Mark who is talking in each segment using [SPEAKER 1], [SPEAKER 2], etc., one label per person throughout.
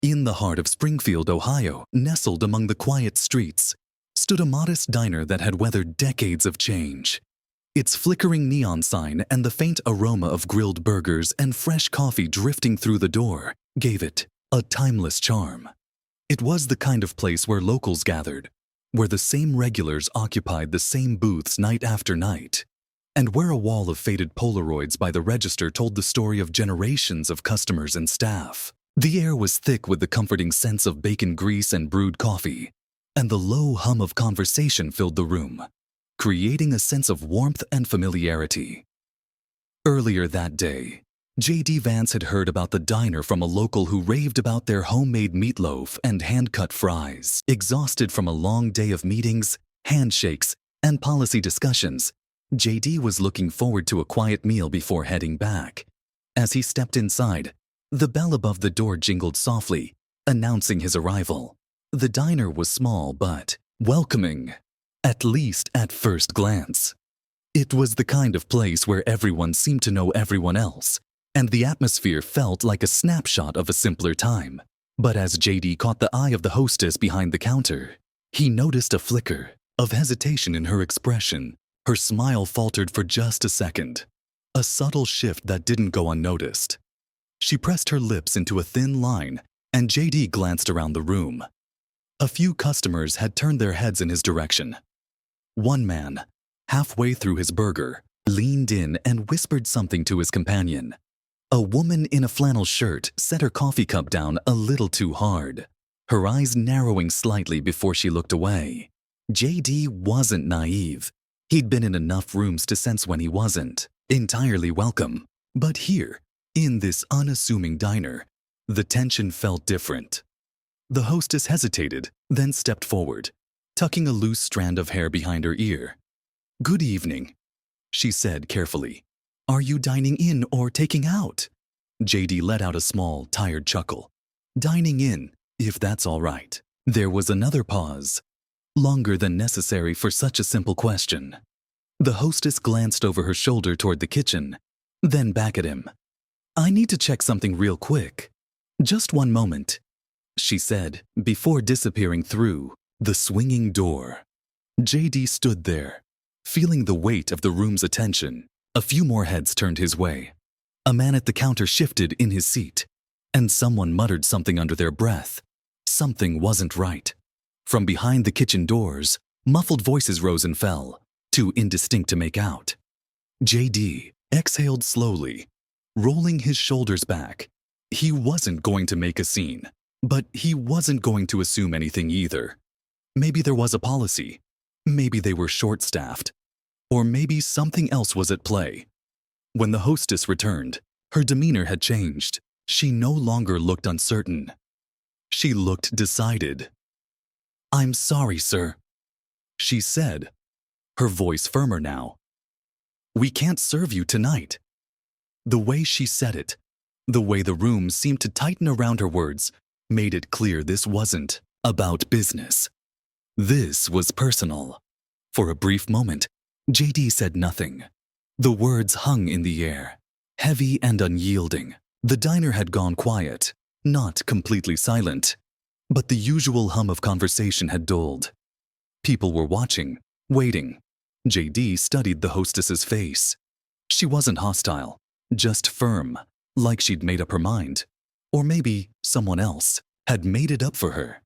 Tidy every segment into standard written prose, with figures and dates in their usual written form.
[SPEAKER 1] In the heart of Springfield, Ohio, nestled among the quiet streets, stood a modest diner that had weathered decades of change. Its flickering neon sign and the faint aroma of grilled burgers and fresh coffee drifting through the door gave it a timeless charm. It was the kind of place where locals gathered, where the same regulars occupied the same booths night after night, and where a wall of faded Polaroids by the register told the story of generations of customers and staff. The air was thick with the comforting sense of bacon grease and brewed coffee, and the low hum of conversation filled the room, creating a sense of warmth and familiarity. Earlier that day, J.D. Vance had heard about the diner from a local who raved about their homemade meatloaf and hand-cut fries. Exhausted from a long day of meetings, handshakes, and policy discussions, J.D. was looking forward to a quiet meal before heading back. As he stepped inside, the bell above the door jingled softly, announcing his arrival. The diner was small but welcoming, at least at first glance. It was the kind of place where everyone seemed to know everyone else, and the atmosphere felt like a snapshot of a simpler time. But as J.D. caught the eye of the hostess behind the counter, he noticed a flicker of hesitation in her expression. Her smile faltered for just a second, a subtle shift that didn't go unnoticed. She pressed her lips into a thin line, and J.D. glanced around the room. A few customers had turned their heads in his direction. One man, halfway through his burger, leaned in and whispered something to his companion. A woman in a flannel shirt set her coffee cup down a little too hard, her eyes narrowing slightly before she looked away. J.D. wasn't naive. He'd been in enough rooms to sense when he wasn't entirely welcome. But here, in this unassuming diner, the tension felt different. The hostess hesitated, then stepped forward, tucking a loose strand of hair behind her ear. "Good evening," she said carefully. "Are you dining in or taking out?" J.D. let out a small, tired chuckle. "Dining in, if that's all right." There was another pause, longer than necessary for such a simple question. The hostess glanced over her shoulder toward the kitchen, then back at him. "I need to check something real quick. Just one moment," she said, before disappearing through the swinging door. J.D. stood there, feeling the weight of the room's attention. A few more heads turned his way. A man at the counter shifted in his seat, and someone muttered something under their breath. Something wasn't right. From behind the kitchen doors, muffled voices rose and fell, too indistinct to make out. J.D. exhaled slowly, rolling his shoulders back. He wasn't going to make a scene, but he wasn't going to assume anything either. Maybe there was a policy. Maybe they were short-staffed. Or maybe something else was at play. When the hostess returned, her demeanor had changed. She no longer looked uncertain. She looked decided. "I'm sorry, sir," she said, her voice firmer now. "We can't serve you tonight." The way she said it, the way the room seemed to tighten around her words, made it clear this wasn't about business. This was personal. For a brief moment, J.D. said nothing. The words hung in the air, heavy and unyielding. The diner had gone quiet, not completely silent, but the usual hum of conversation had dulled. People were watching, waiting. J.D. studied the hostess's face. She wasn't hostile, just firm, like she'd made up her mind. Or maybe someone else had made it up for her.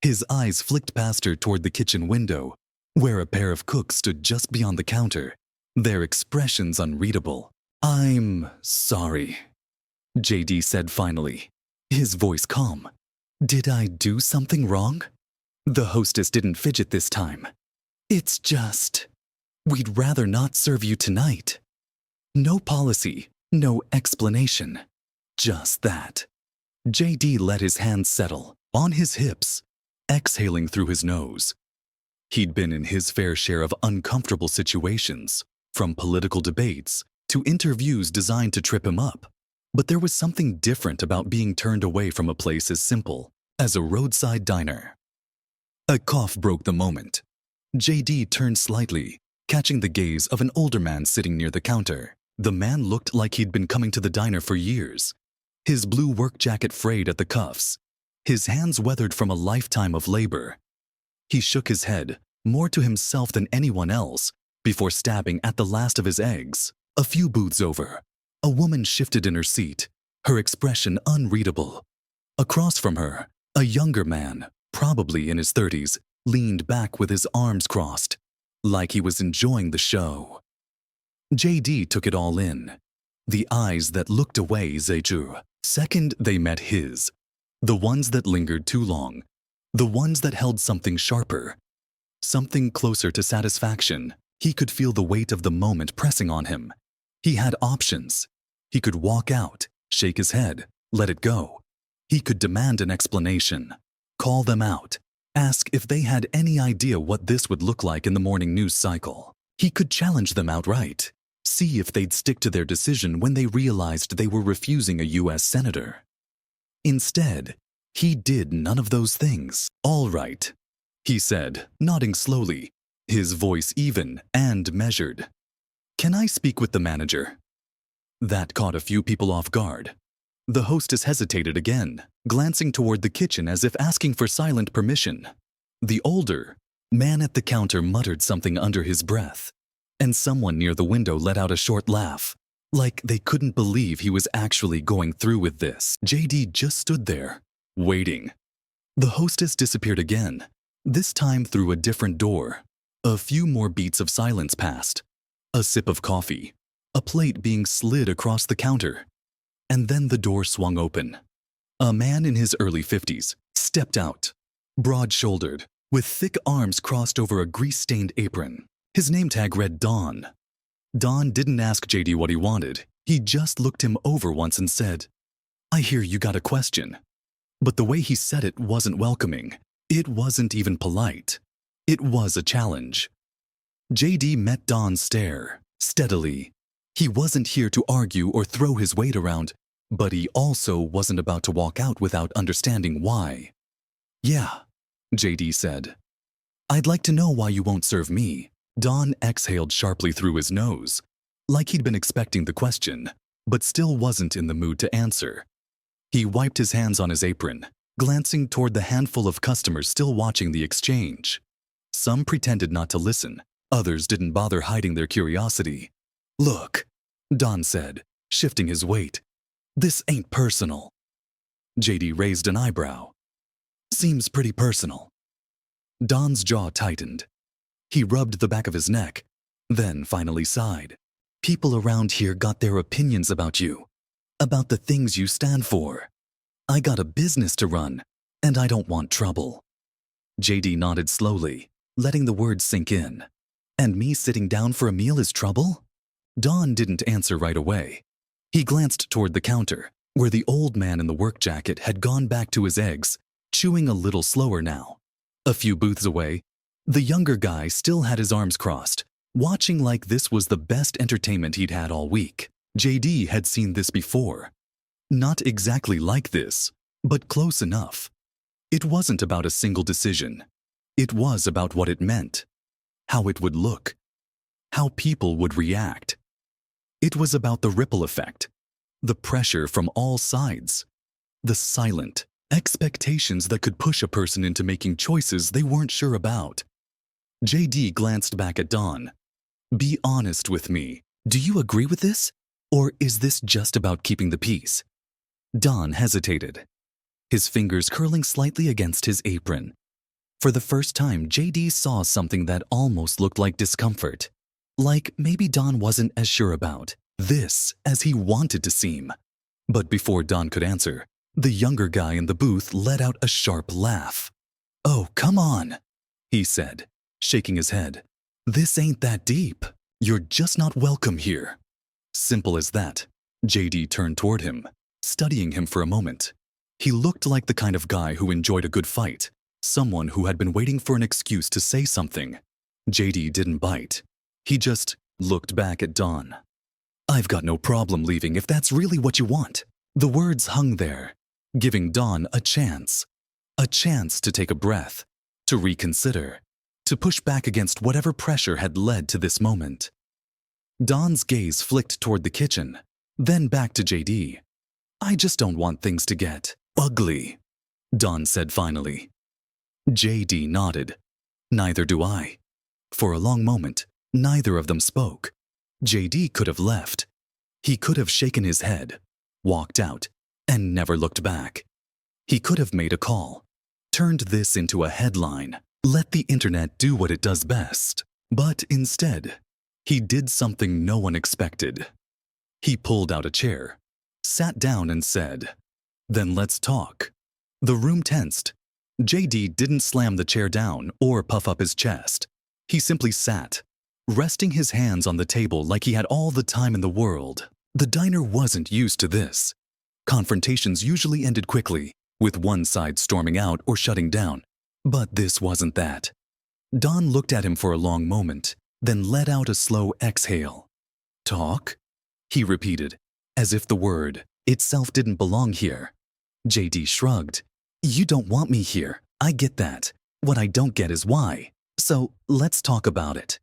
[SPEAKER 1] His eyes flicked past her toward the kitchen window, where a pair of cooks stood just beyond the counter, their expressions unreadable. "I'm sorry," J.D. said finally, his voice calm. "Did I do something wrong?" The hostess didn't fidget this time. "It's just, we'd rather not serve you tonight." No policy, no explanation. Just that. J.D. let his hands settle on his hips, exhaling through his nose. He'd been in his fair share of uncomfortable situations, from political debates to interviews designed to trip him up. But there was something different about being turned away from a place as simple as a roadside diner. A cough broke the moment. J.D. turned slightly, catching the gaze of an older man sitting near the counter. The man looked like he'd been coming to the diner for years. His blue work jacket frayed at the cuffs, his hands weathered from a lifetime of labor. He shook his head, more to himself than anyone else, before stabbing at the last of his eggs. A few booths over, a woman shifted in her seat, her expression unreadable. Across from her, a younger man, probably in his 30s, leaned back with his arms crossed, like he was enjoying the show. JD took it all in. The eyes that looked away, Zejur. Second, they met his. The ones that lingered too long. The ones that held something sharper. Something closer to satisfaction. He could feel the weight of the moment pressing on him. He had options. He could walk out, shake his head, let it go. He could demand an explanation, call them out, ask if they had any idea what this would look like in the morning news cycle. He could challenge them outright, see if they'd stick to their decision when they realized they were refusing a U.S. senator. Instead, he did none of those things. "All right," he said, nodding slowly, his voice even and measured. "Can I speak with the manager?" That caught a few people off guard. The hostess hesitated again, glancing toward the kitchen as if asking for silent permission. The older man at the counter muttered something under his breath, and someone near the window let out a short laugh, like they couldn't believe he was actually going through with this. JD just stood there, waiting. The hostess disappeared again, this time through a different door. A few more beats of silence passed. A sip of coffee, a plate being slid across the counter. And then the door swung open. A man in his early 50s stepped out, broad-shouldered, with thick arms crossed over a grease-stained apron. His name tag read Don. Don didn't ask JD what he wanted. He just looked him over once and said, "I hear you got a question." But the way he said it wasn't welcoming. It wasn't even polite. It was a challenge. JD met Don's stare, steadily. He wasn't here to argue or throw his weight around, but he also wasn't about to walk out without understanding why. "Yeah," JD said. "I'd like to know why you won't serve me." Don exhaled sharply through his nose, like he'd been expecting the question, but still wasn't in the mood to answer. He wiped his hands on his apron, glancing toward the handful of customers still watching the exchange. Some pretended not to listen, others didn't bother hiding their curiosity. "Look," Don said, shifting his weight. "This ain't personal." JD raised an eyebrow. "Seems pretty personal." Don's jaw tightened. He rubbed the back of his neck, then finally sighed. "People around here got their opinions about you, about the things you stand for. I got a business to run, and I don't want trouble." JD nodded slowly, letting the words sink in. "And me sitting down for a meal is trouble?" Don didn't answer right away. He glanced toward the counter, where the old man in the work jacket had gone back to his eggs, chewing a little slower now. A few booths away, the younger guy still had his arms crossed, watching like this was the best entertainment he'd had all week. JD had seen this before. Not exactly like this, but close enough. It wasn't about a single decision. It was about what it meant, how it would look, how people would react. It was about the ripple effect, the pressure from all sides, the silent expectations that could push a person into making choices they weren't sure about. JD glanced back at Don. "Be honest with me. Do you agree with this? Or is this just about keeping the peace?" Don hesitated, his fingers curling slightly against his apron. For the first time, JD saw something that almost looked like discomfort. Like maybe Don wasn't as sure about this as he wanted to seem. But before Don could answer, the younger guy in the booth let out a sharp laugh. "Oh, come on," he said, shaking his head. "This ain't that deep. You're just not welcome here." Simple as that. JD turned toward him, studying him for a moment. He looked like the kind of guy who enjoyed a good fight, someone who had been waiting for an excuse to say something. JD didn't bite. He just looked back at Don. "I've got no problem leaving if that's really what you want." The words hung there, giving Don a chance to take a breath, to reconsider, to push back against whatever pressure had led to this moment. Don's gaze flicked toward the kitchen, then back to JD. "I just don't want things to get ugly." Don said finally. JD nodded. Neither do I. For a long moment, neither of them spoke. JD could have left. He could have shaken his head, walked out, and never looked back. He could have made a call, turned this into a headline, let the internet do what it does best. But instead, he did something no one expected. He pulled out a chair, sat down and said, "Then let's talk." The room tensed. JD didn't slam the chair down or puff up his chest. He simply sat, resting his hands on the table like he had all the time in the world. The diner wasn't used to this. Confrontations usually ended quickly, with one side storming out or shutting down. But this wasn't that. Don looked at him for a long moment, then let out a slow exhale. "Talk?" he repeated, as if the word itself didn't belong here. JD shrugged. "You don't want me here. I get that. What I don't get is why. So let's talk about it."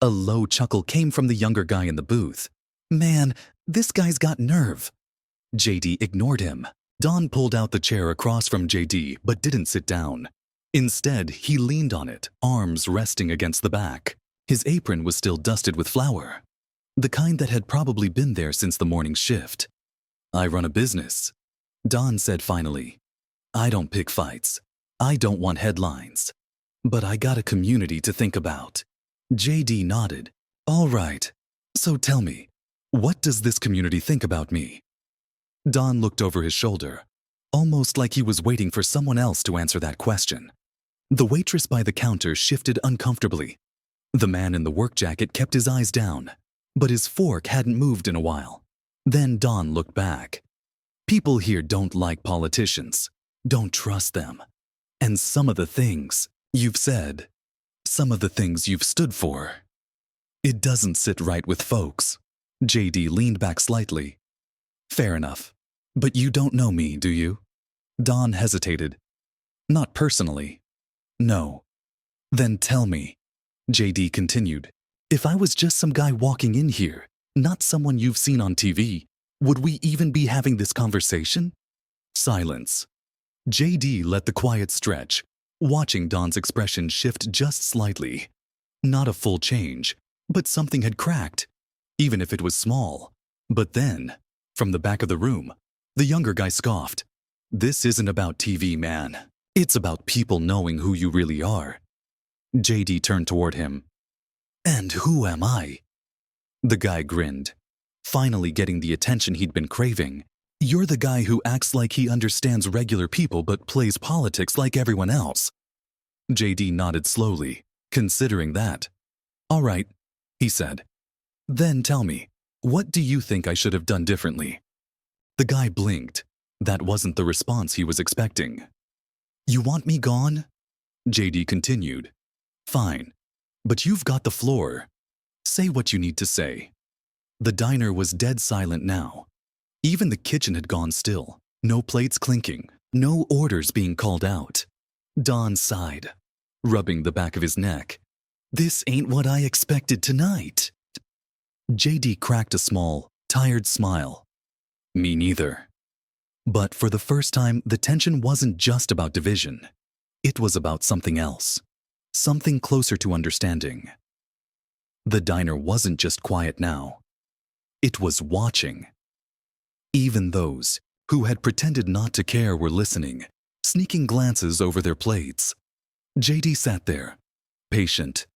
[SPEAKER 1] A low chuckle came from the younger guy in the booth. "Man, this guy's got nerve." JD ignored him. Don pulled out the chair across from JD but didn't sit down. Instead, he leaned on it, arms resting against the back. His apron was still dusted with flour, the kind that had probably been there since the morning shift. "I run a business," Don said finally. "I don't pick fights. I don't want headlines. But I got a community to think about." JD nodded. "All right. So tell me, what does this community think about me?" Don looked over his shoulder, almost like he was waiting for someone else to answer that question. The waitress by the counter shifted uncomfortably. The man in the work jacket kept his eyes down, but his fork hadn't moved in a while. Then Don looked back. "People here don't like politicians, don't trust them. And some of the things you've said, some of the things you've stood for, it doesn't sit right with folks." JD leaned back slightly. "Fair enough. But you don't know me, do you?" Don hesitated. "Not personally." "No." "Then tell me," JD continued, "if I was just some guy walking in here, not someone you've seen on TV, would we even be having this conversation?" Silence. JD let the quiet stretch, watching Don's expression shift just slightly. Not a full change, but something had cracked, even if it was small. But then, from the back of the room, the younger guy scoffed. "This isn't about TV, man. It's about people knowing who you really are." JD turned toward him. "And who am I?" The guy grinned, finally getting the attention he'd been craving. "You're the guy who acts like he understands regular people but plays politics like everyone else." JD nodded slowly, considering that. "All right," he said. "Then tell me, what do you think I should have done differently?" The guy blinked. That wasn't the response he was expecting. "You want me gone?" JD continued. "Fine, but you've got the floor. Say what you need to say." The diner was dead silent now. Even the kitchen had gone still. No plates clinking, no orders being called out. Don sighed, rubbing the back of his neck. "This ain't what I expected tonight." JD cracked a small, tired smile. "Me neither." But for the first time, the tension wasn't just about division. It was about something else, something closer to understanding. The diner wasn't just quiet now. It was watching. Even those who had pretended not to care were listening, sneaking glances over their plates. JD sat there, patient.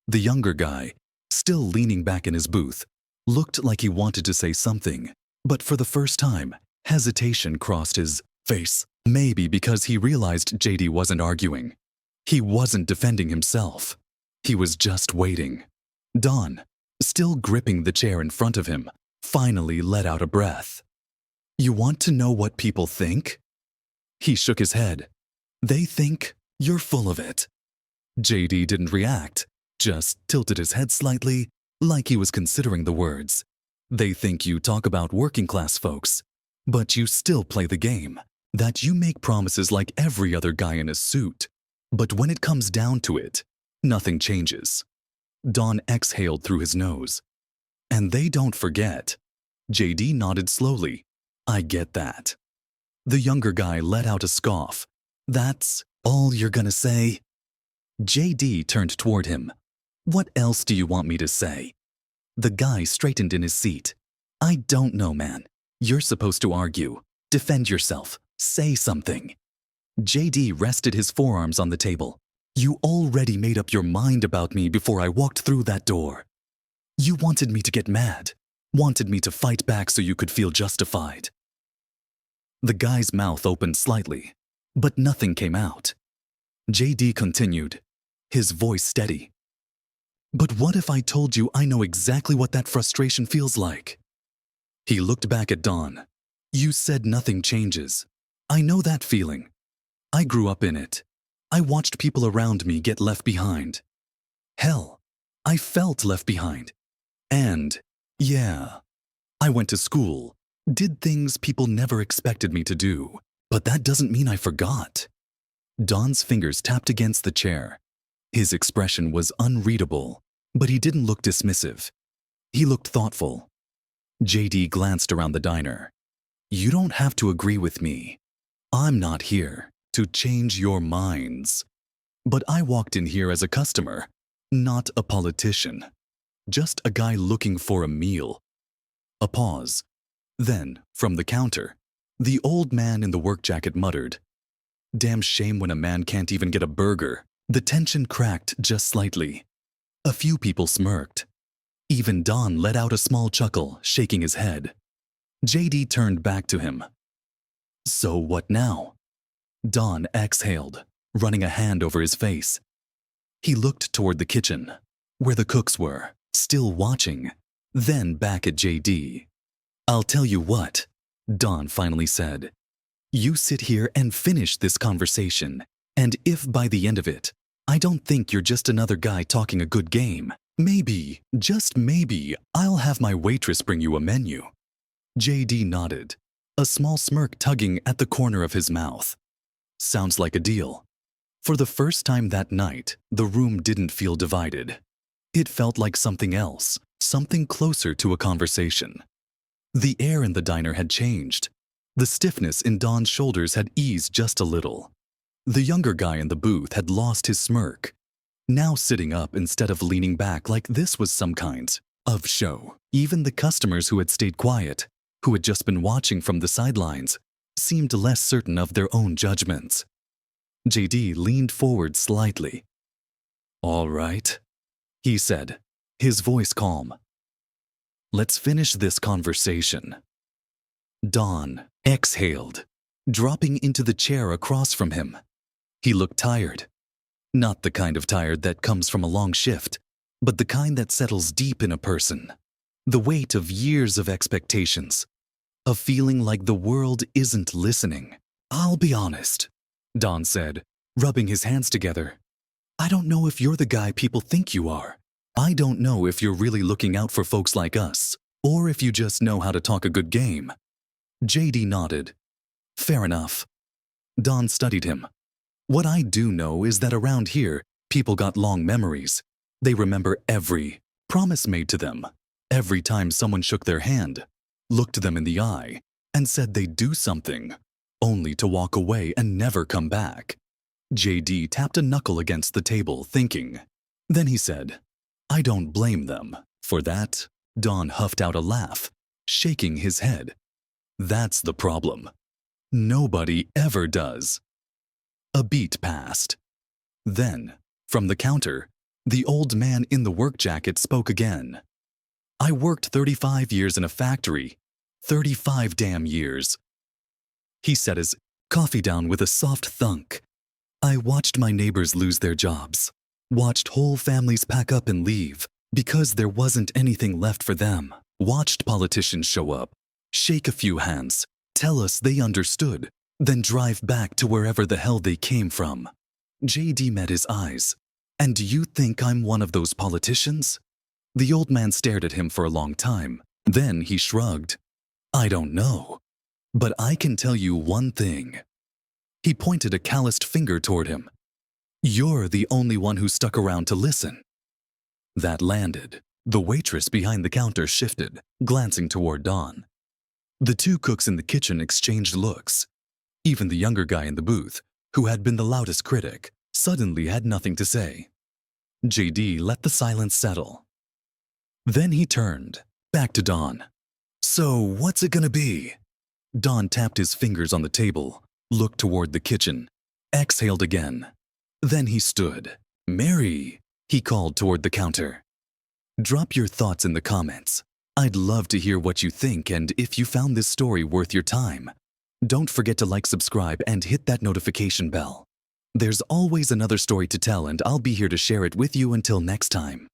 [SPEAKER 1] The younger guy, still leaning back in his booth, looked like he wanted to say something, but for the first time, hesitation crossed his face. Maybe because he realized JD wasn't arguing. He wasn't defending himself. He was just waiting. Don, still gripping the chair in front of him, finally let out a breath. "You want to know what people think?" He shook his head. "They think you're full of it." JD didn't react, just tilted his head slightly, like he was considering the words. "They think you talk about working-class folks, but you still play the game, that you make promises like every other guy in a suit. But when it comes down to it, nothing changes." Don exhaled through his nose. "And they don't forget." JD nodded slowly. "I get that." The younger guy let out a scoff. That's all you're gonna say? JD turned toward him. What else do you want me to say? The guy straightened in his seat. I don't know, man. You're supposed to argue. Defend yourself. Say something. JD rested his forearms on the table. You already made up your mind about me before I walked through that door. You wanted me to get mad. Wanted me to fight back so you could feel justified. The guy's mouth opened slightly, but nothing came out. JD continued, his voice steady. But what if I told you I know exactly what that frustration feels like? He looked back at Dawn. You said nothing changes. I know that feeling. I grew up in it. I watched people around me get left behind. Hell, I felt left behind. And, yeah, I went to school, did things people never expected me to do, but that doesn't mean I forgot. Don's fingers tapped against the chair. His expression was unreadable, but he didn't look dismissive. He looked thoughtful. JD glanced around the diner. You don't have to agree with me. I'm not here to change your minds. But I walked in here as a customer, not a politician. Just a guy looking for a meal. A pause. Then, from the counter, the old man in the work jacket muttered, Damn shame when a man can't even get a burger. The tension cracked just slightly. A few people smirked. Even Don let out a small chuckle, shaking his head. JD turned back to him. So what now? Don exhaled, running a hand over his face. He looked toward the kitchen, where the cooks were, still watching, then back at JD. I'll tell you what, Don finally said. You sit here and finish this conversation, and if by the end of it, I don't think you're just another guy talking a good game, maybe, just maybe, I'll have my waitress bring you a menu. JD nodded, a small smirk tugging at the corner of his mouth. Sounds like a deal. For the first time that night, the room didn't feel divided. It felt like something else, something closer to a conversation. The air in the diner had changed. The stiffness in Don's shoulders had eased just a little. The younger guy in the booth had lost his smirk, now sitting up instead of leaning back like this was some kind of show. Even the customers who had stayed quiet, who had just been watching from the sidelines, seemed less certain of their own judgments. JD leaned forward slightly. All right, he said, his voice calm. Let's finish this conversation. Don exhaled, dropping into the chair across from him. He looked tired. Not the kind of tired that comes from a long shift, but the kind that settles deep in a person. The weight of years of expectations. A feeling like the world isn't listening. I'll be honest, Don said, rubbing his hands together. I don't know if you're the guy people think you are. I don't know if you're really looking out for folks like us, or if you just know how to talk a good game. JD nodded. Fair enough. Don studied him. What I do know is that around here, people got long memories. They remember every promise made to them, every time someone shook their hand, looked them in the eye, and said they'd do something, only to walk away and never come back. JD tapped a knuckle against the table, thinking. Then he said, I don't blame them. For that, Don huffed out a laugh, shaking his head. That's the problem. Nobody ever does. A beat passed. Then, from the counter, the old man in the work jacket spoke again. I worked 35 years in a factory. 35 damn years. He set his coffee down with a soft thunk. I watched my neighbors lose their jobs. Watched whole families pack up and leave because there wasn't anything left for them. Watched politicians show up, shake a few hands, tell us they understood, then drive back to wherever the hell they came from. JD met his eyes. And do you think I'm one of those politicians? The old man stared at him for a long time. Then he shrugged. I don't know. But I can tell you one thing. He pointed a calloused finger toward him. You're the only one who stuck around to listen. That landed. The waitress behind the counter shifted, glancing toward Don. The two cooks in the kitchen exchanged looks. Even the younger guy in the booth, who had been the loudest critic, suddenly had nothing to say. JD let the silence settle. Then he turned, back to Don. So, what's it gonna be? Don tapped his fingers on the table, looked toward the kitchen, exhaled again. Then he stood. Mary, he called toward the counter. Drop your thoughts in the comments. I'd love to hear what you think and if you found this story worth your time. Don't forget to like, subscribe, and hit that notification bell. There's always another story to tell, and I'll be here to share it with you until next time.